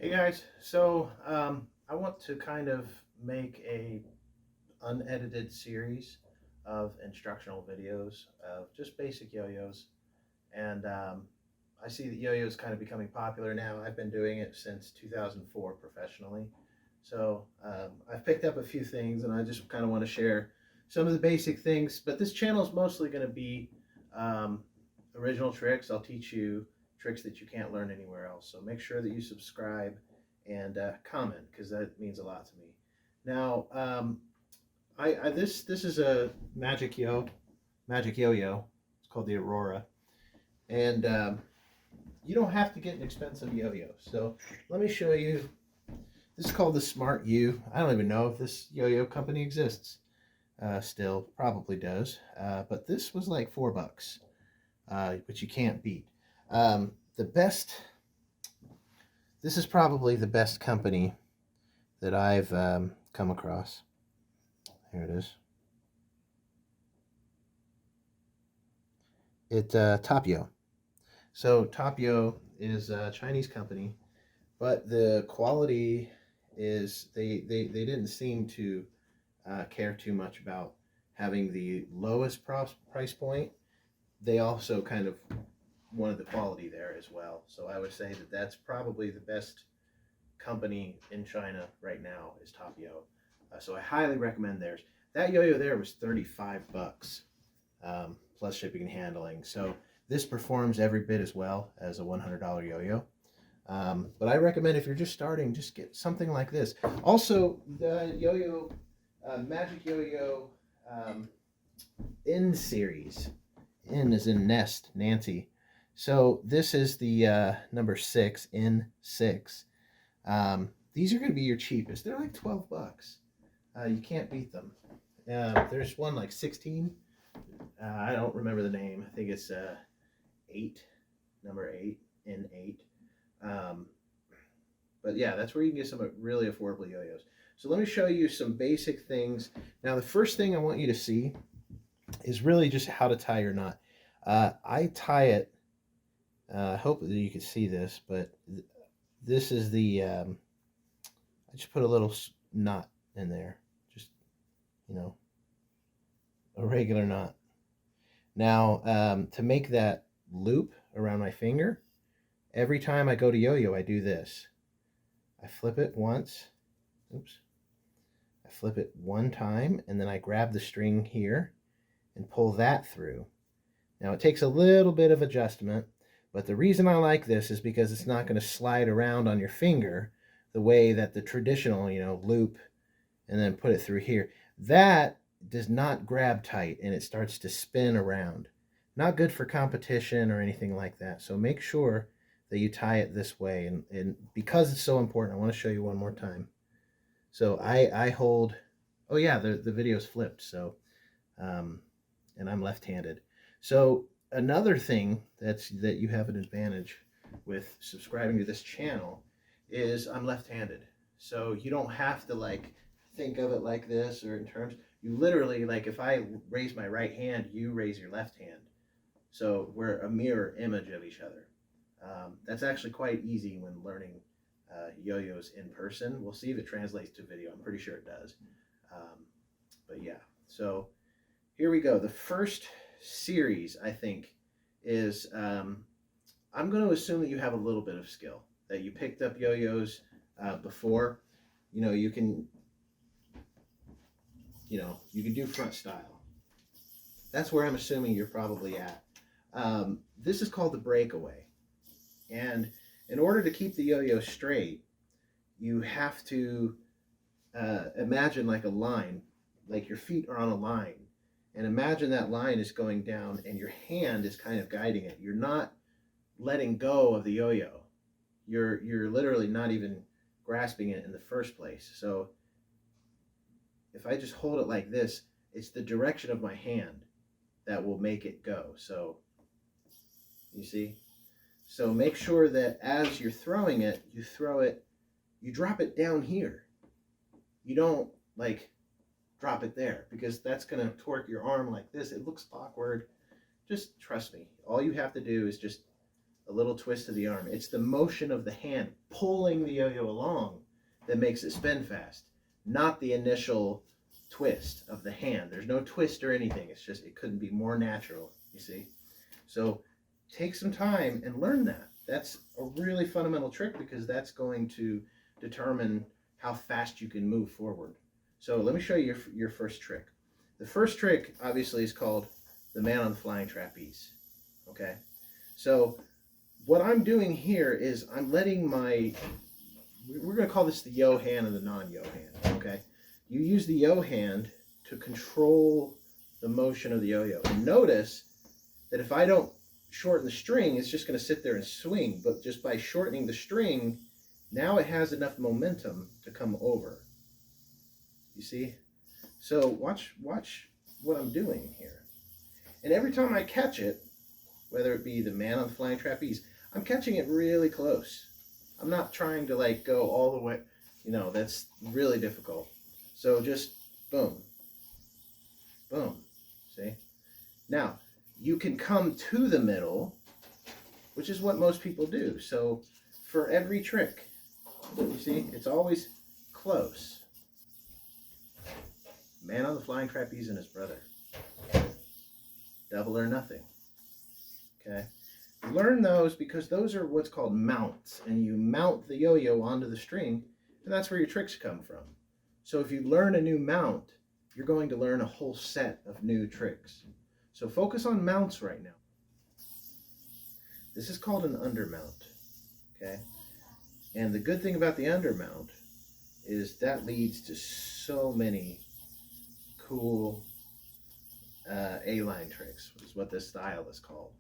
Hey guys, so I want to kind of make a unedited series of instructional videos of just basic yo-yos, and I see that yo-yos kind of becoming popular now. I've been doing it since 2004 professionally, so I've picked up a few things, and I just kind of want to share some of the basic things. But this channel is mostly going to be um, original tricks. I'll teach you tricks that you can't learn anywhere else. So make sure that you subscribe and comment because that means a lot to me. Now, this is a magic yo-yo. It's called the Aurora, and you don't have to get an expensive yo-yo. So let me show you. This is called the Smart U. I don't even know if this yo-yo company exists. Still, probably does. But this was like $4, which you can't beat. The best. This is probably the best company that I've come across. Here it is. Tapio. So Tapio is a Chinese company, but the quality is they didn't seem to care too much about having the lowest price point. They also kind of wanted the quality there as well. So I would say that that's probably the best company in China right now is Tapio. So I highly recommend theirs. That yo-yo there was $35 plus shipping and handling. So this performs every bit as well as a $100 yo-yo. But I recommend if you're just starting, just get something like this. Also, the yo-yo, Magic Yo-Yo N series. N is in Nest, Nancy. So this is the number 6, N6. These are going to be your cheapest. They're like $12. You can't beat them. There's one like 16. I don't remember the name. I think it's 8, number 8, N8. But yeah, that's where you can get some really affordable yo-yos. So let me show you some basic things. Now, the first thing I want you to see is really just how to tie your knot. I tie it. I hope that you can see this, but this is the. I just put a little knot in there, just a regular knot. Now, to make that loop around my finger, every time I go to yo-yo, I do this. I flip it once. Oops. I flip it one time, and then I grab the string here and pull that through. Now, it takes a little bit of adjustment, but the reason I like this is because it's not going to slide around on your finger the way that the traditional, loop and then put it through here. That does not grab tight, and it starts to spin around. Not good for competition or anything like that. So make sure that you tie it this way. And because it's so important, I want to show you one more time. So I hold, oh yeah, the video's flipped. So, and I'm left-handed. So another thing that you have an advantage with subscribing to this channel is I'm left-handed. So you don't have to like think of it like this or in terms, you literally, like if I raise my right hand, you raise your left hand. So we're a mirror image of each other. That's actually quite easy when learning yo-yos in person. We'll see if it translates to video. I'm pretty sure it does. But yeah, so here we go. The first series, I think, is I'm going to assume that you have a little bit of skill, that you picked up yo-yos before. You can do front style. That's where I'm assuming you're probably at. This is called the breakaway. And in order to keep the yo-yo straight, you have to imagine like a line, like your feet are on a line. And imagine that line is going down and your hand is kind of guiding it. You're not letting go of the yo-yo. You're literally not even grasping it in the first place. So if I just hold it like this, it's the direction of my hand that will make it go. So you see? So make sure that as you're throwing it, you drop it down here. You don't like drop it there because that's going to torque your arm like this. It looks awkward. Just trust me. All you have to do is just a little twist of the arm. It's the motion of the hand pulling the yo-yo along that makes it spin fast, not the initial twist of the hand. There's no twist or anything. It's just, it couldn't be more natural, you see? So take some time and learn that. That's a really fundamental trick because that's going to determine how fast you can move forward. So let me show you your first trick. The first trick obviously is called the man on the flying trapeze. Okay, so what I'm doing here is I'm letting we're going to call this the yo hand and the non-yo hand. Okay, you use the yo hand to control the motion of the yo-yo. And notice that if I don't shorten the string, it's just going to sit there and swing. But just by shortening the string, now it has enough momentum to come over. You see? So watch what I'm doing here. And every time I catch it, whether it be the man on the flying trapeze, I'm catching it really close. I'm not trying to like go all the way, you know, that's really difficult. So just boom, boom, see? Now, you can come to the middle, which is what most people do. So for every trick, you see, it's always close. Man on the flying trapeze and his brother. Double or nothing. Okay? Learn those because those are what's called mounts. And you mount the yo-yo onto the string, and that's where your tricks come from. So if you learn a new mount, you're going to learn a whole set of new tricks. So focus on mounts right now. This is called an undermount. Okay? And the good thing about the undermount is that leads to so many cool A-line tricks, which is what this style is called.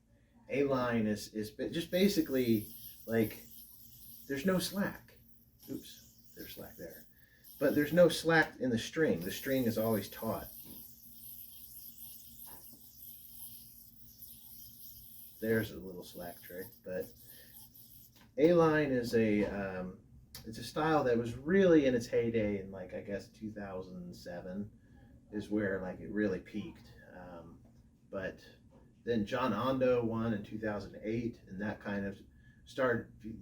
A-line is just basically like there's no slack. Oops, there's slack there. But there's no slack in the string. The string is always taut. There's a little slack trick, but A-line is it's a style that was really in its heyday in like I guess 2007 is where like it really peaked. But then John Ondo won in 2008, and that kind of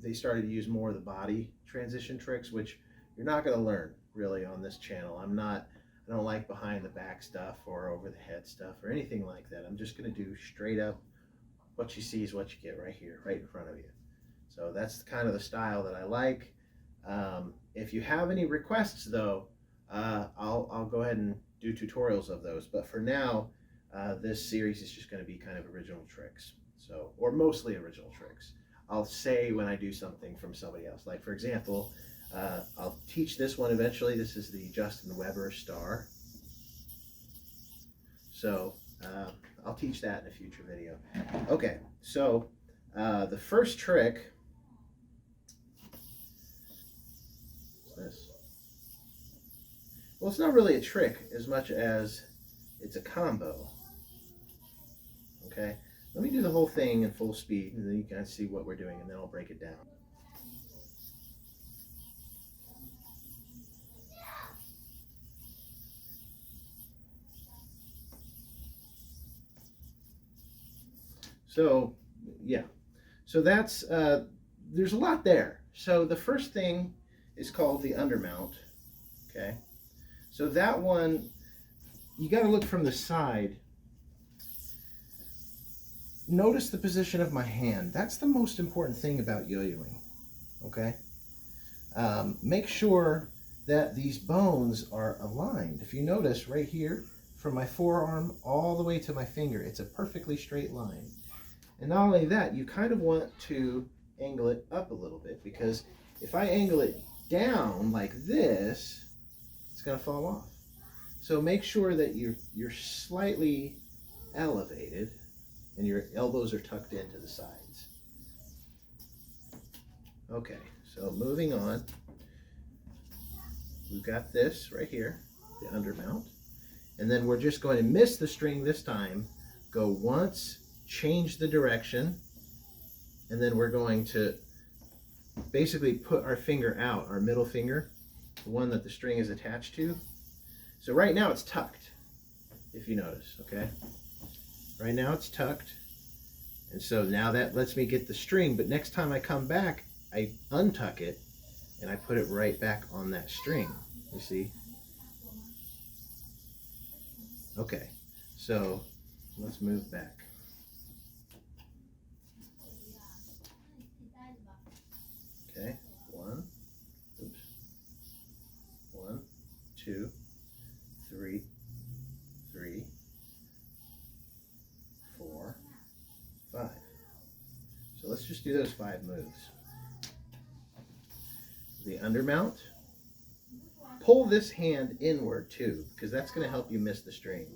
they started to use more of the body transition tricks, which you're not going to learn really on this channel. I don't like behind the back stuff or over the head stuff or anything like that. I'm just going to do straight up what you see is what you get right here, right in front of you. So that's kind of the style that I like. If you have any requests though, I'll go ahead and do tutorials of those. But for now, this series is just going to be kind of original tricks. So, or mostly original tricks. I'll say when I do something from somebody else. Like for example, I'll teach this one eventually. This is the Justin Weber star. So I'll teach that in a future video. Okay, so the first trick is this. Well, it's not really a trick as much as it's a combo. Okay, let me do the whole thing in full speed, and then you can see what we're doing, and then I'll break it down. So, yeah. So that's, there's a lot there. So the first thing is called the undermount. Okay. So that one, you got to look from the side. Notice the position of my hand. That's the most important thing about yo-yoing. Okay. Make sure that these bones are aligned. If you notice right here, from my forearm all the way to my finger, it's a perfectly straight line. And not only that, you kind of want to angle it up a little bit, because if I angle it down like this, it's going to fall off. So make sure that you're slightly elevated and your elbows are tucked into the sides. Okay, so moving on. We've got this right here, the undermount. And then we're just going to miss the string this time, go once, change the direction, and then we're going to basically put our finger out, our middle finger, the one that the string is attached to. So right now it's tucked, if you notice, okay? Right now it's tucked, And so now that lets me get the string, but next time I come back, I untuck it and I put it right back on that string. You see? Okay, so let's move back. Okay, one, oops, 1, 2, 3, 3, 4, 5. So let's just do those 5 moves. The undermount. Pull this hand inward too, because that's going to help you miss the string.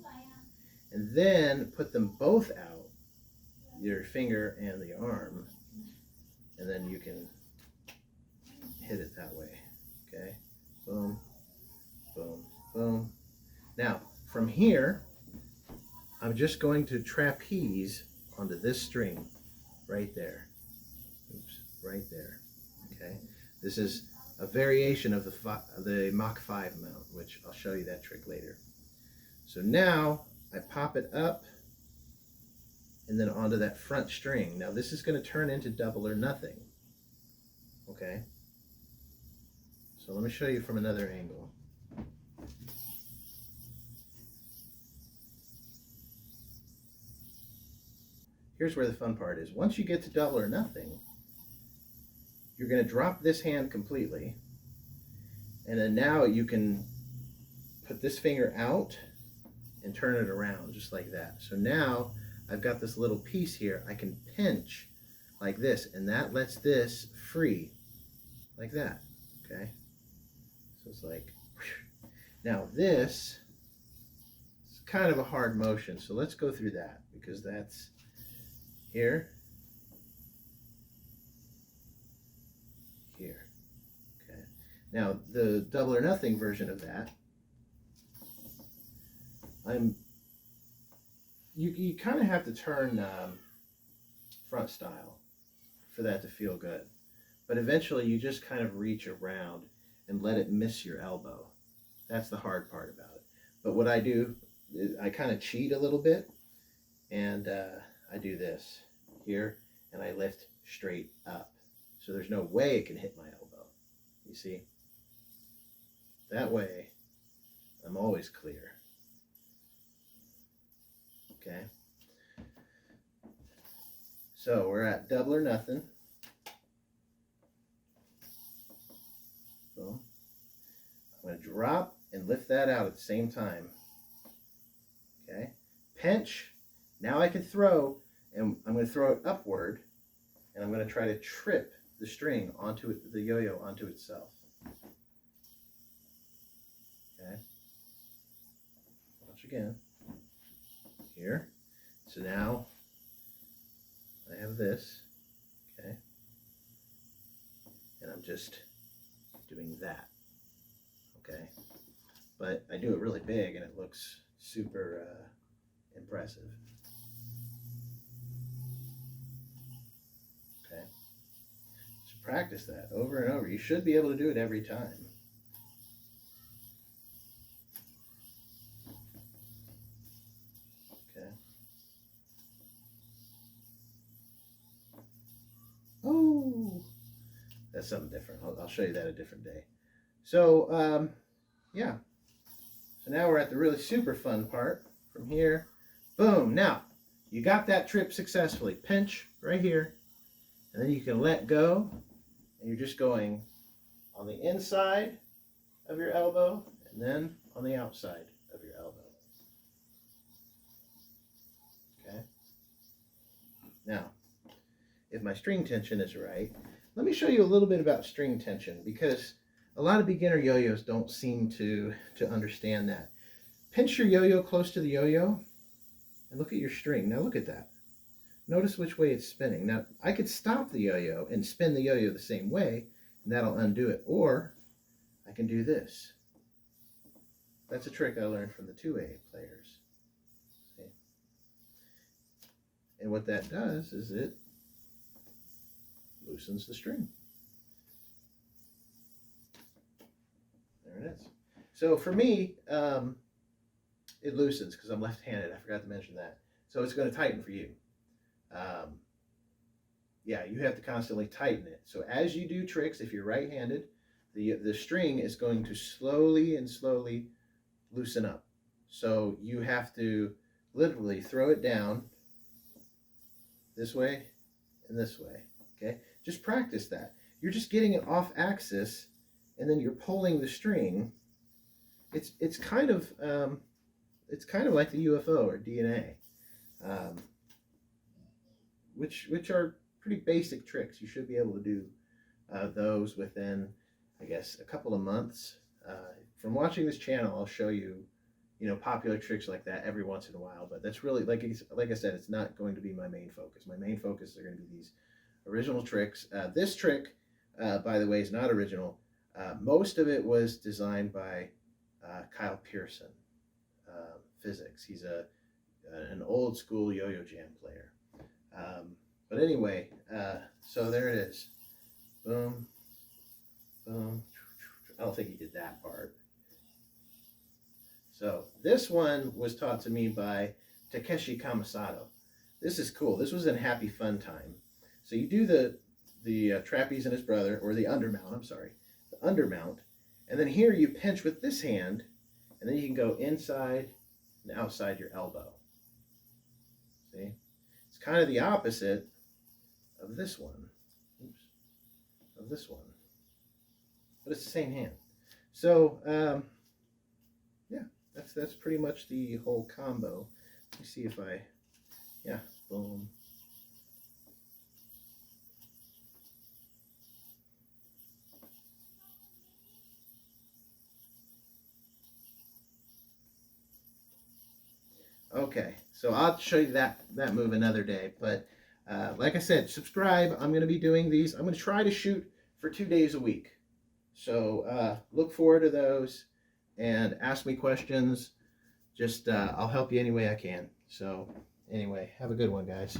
And then put them both out, your finger and the arm, and then you can hit it that way. Okay, boom, boom, boom. Now, from here, I'm just going to trapeze onto this string right there. Oops, right there. Okay, this is a variation of the Mach 5 mount, which I'll show you that trick later. So now I pop it up and then onto that front string. Now this is going to turn into double or nothing. Okay, so let me show you from another angle. Here's where the fun part is. Once you get to double or nothing, you're going to drop this hand completely, and then now you can put this finger out and turn it around just like that. So now I've got this little piece here. I can pinch like this, and that lets this free like that. Okay, so it's like, now this is kind of a hard motion, so let's go through that, because that's here, here. Okay, now the double or nothing version of that, you kind of have to turn front style for that to feel good, but eventually you just kind of reach around and let it miss your elbow. That's the hard part about it. But what I do is I kind of cheat a little bit, and I do this here, and I lift straight up, so there's no way it can hit my elbow. You see? That way I'm always clear. Okay, so we're at double or nothing. Boom. I'm going to drop and lift that out at the same time. Okay, pinch. Now I can throw, and I'm going to throw it upward, and I'm going to try to trip the string onto it, the yo-yo onto itself. Okay, watch again. Here. So now I have this, okay, and I'm just doing that, okay, but I do it really big and it looks super impressive. Okay, just practice that over and over. You should be able to do it every time. Oh, that's something different. I'll show you that a different day. So, yeah. So now we're at the really super fun part. From here, boom. Now, you got that trip successfully. Pinch right here. And then you can let go. And you're just going on the inside of your elbow and then on the outside of your elbow. Okay. Now, if my string tension is right, let me show you a little bit about string tension, because a lot of beginner yo-yos don't seem to understand that. Pinch your yo-yo close to the yo-yo and look at your string. Now look at that. Notice which way it's spinning. Now I could stop the yo-yo and spin the yo-yo the same way, and that'll undo it. Or I can do this. That's a trick I learned from the 2A players. See? And what that does is it loosens the string. There it is. So for me, it loosens because I'm left-handed. I forgot to mention that. So it's going to tighten for you. yeah, you have to constantly tighten it. So as you do tricks, if you're right-handed, the string is going to slowly and slowly loosen up. So you have to literally throw it down this way and this way. Okay, just practice that. You're just getting it off axis, and then you're pulling the string. It's kind of like the UFO or DNA, which are pretty basic tricks. You should be able to do those within, I guess, a couple of months. From watching this channel, I'll show you, popular tricks like that every once in a while. But that's really, like I said, it's not going to be my main focus. My main focus are going to be these original tricks. This trick, by the way, is not original. Most of it was designed by Kyle Pearson, physics. He's an old school yo-yo jam player. But anyway, so there it is. Boom, boom. I don't think he did that part. So this one was taught to me by Takeshi Kamasato. This is cool. This was in Happy Fun Time. So you do the trapeze and his brother, or the undermount, I'm sorry, the undermount. And then here you pinch with this hand, and then you can go inside and outside your elbow. See? It's kind of the opposite of this one. Oops. Of this one. But it's the same hand. So, yeah, that's pretty much the whole combo. Let me see if yeah, boom. Okay, so I'll show you that move another day. But like I said, subscribe. I'm going to be doing these. I'm going to try to shoot for 2 days a week. So look forward to those and ask me questions. Just I'll help you any way I can. So anyway, have a good one, guys.